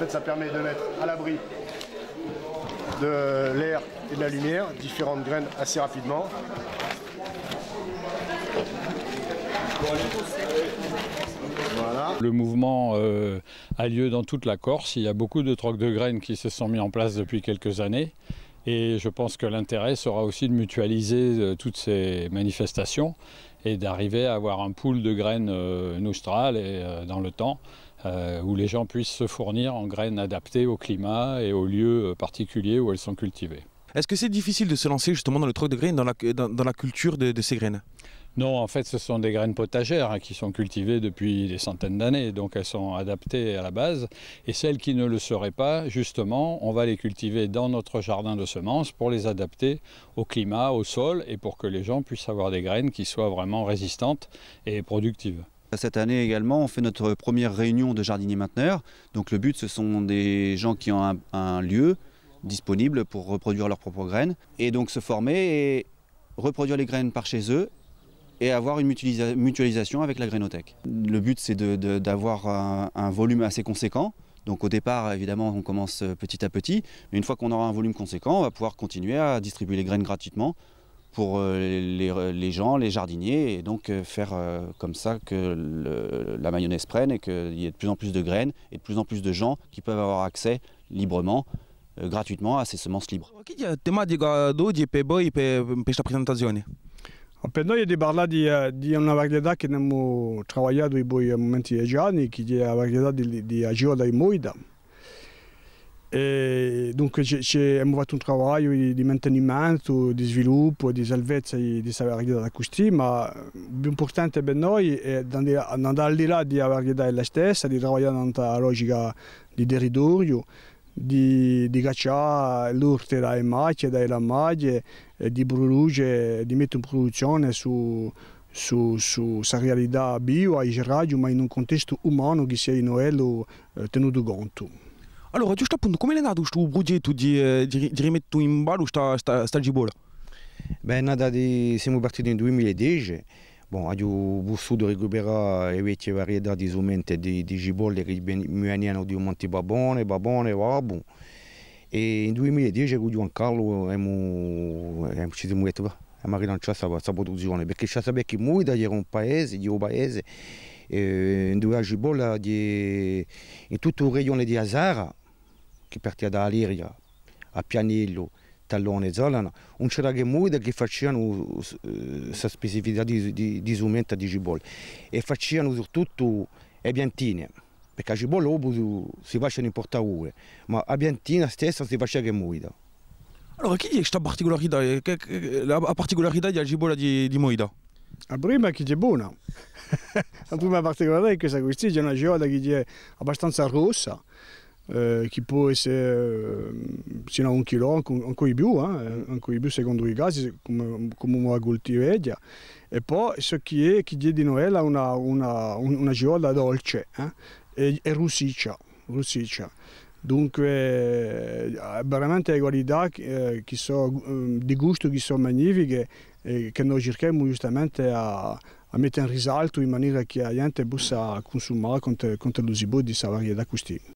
En fait, ça permet de mettre à l'abri de l'air et de la lumière différentes graines assez rapidement. Voilà. Le mouvement a lieu dans toute la Corse. Il y a beaucoup de trocs de graines qui se sont mis en place depuis quelques années. Et je pense que l'intérêt sera aussi de mutualiser toutes ces manifestations et d'arriver à avoir un pool de graines nostrales et dans le temps où les gens puissent se fournir en graines adaptées au climat et aux lieux particuliers où elles sont cultivées. Est-ce que c'est difficile de se lancer justement dans le troc de graines, dans la culture de ces graines? Non, en fait, ce sont des graines potagères qui sont cultivées depuis des centaines d'années, donc elles sont adaptées à la base. Et celles qui ne le seraient pas, justement, on va les cultiver dans notre jardin de semences pour les adapter au climat, au sol, et pour que les gens puissent avoir des graines qui soient vraiment résistantes et productives. Cette année également, on fait notre première réunion de jardiniers mainteneurs. Donc le but, ce sont des gens qui ont un lieu disponible pour reproduire leurs propres graines. Et donc se former et reproduire les graines par chez eux et avoir une mutualisation avec la grainothèque. Le but, c'est d'avoir un volume assez conséquent. Donc au départ, évidemment, on commence petit à petit. Mais une fois qu'on aura un volume conséquent, on va pouvoir continuer à distribuer les graines gratuitement pour les gens, les jardiniers, et donc faire comme ça que la mayonnaise prenne et qu'il y ait de plus en plus de graines et de plus en plus de gens qui peuvent avoir accès librement, gratuitement, à ces semences libres. Qual è la tematica d'oggi per voi per questa presentazione? Per noi è di parlare di una varietà che abbiamo lavorato in quei momenti di anni, che è la varietà di agiola e moida. E dunque abbiamo fatto un lavoro di mantenimento, di sviluppo, di salvezza di questa varietà così, ma più importante per noi è andare al di là della varietà la stessa, di lavorare nella logica di territorio, di cacciare l'urte dalle macchie, dalle lamaglie, di produrre, di mettere in produzione su questa realtà bio, ai radio, ma in un contesto umano che sia in quello tenuto conto. Allora, giusto appunto, come è nato questo progetto di rimettere in ballo questa gibola? Siamo partiti nel 2010. Abbiamo voluto recuperare le vecchie varietà di sementi di cipolle che venivano di Monte Babone, Vabu. E nel 2010 con Juan Carlo ci siamo detti abbiamo rilanciato questa produzione perché ci sapeva che Moida era un paese, dove la cipolla in tutto il regione di Azara, che partiva da Aliria a Pianello, Tallone e Zolana, non c'era che Moida che facevano questa specificità di sementi di cipolla e facevano soprattutto le piantine. Perché la cipolla si faceva importare ore, ma la piantina stessa si faceva che Moida. Allora, che è questa particolarità, la particolarità della cipolla di Moida? La prima è che è buona. La prima particolarità è questa qui, c'è una cipolla che è abbastanza rossa, che può essere fino a 1 chilo, ancora di più secondo i casi, come una coltiveglia. E poi so che è di Noella una cipolla dolce. E rossiccia. Dunque veramente qualità che di gusto che sono magnifiche e che noi cerchiamo giustamente a mettere in risalto in maniera che la gente possa consumare con l'uso di questa varietà così.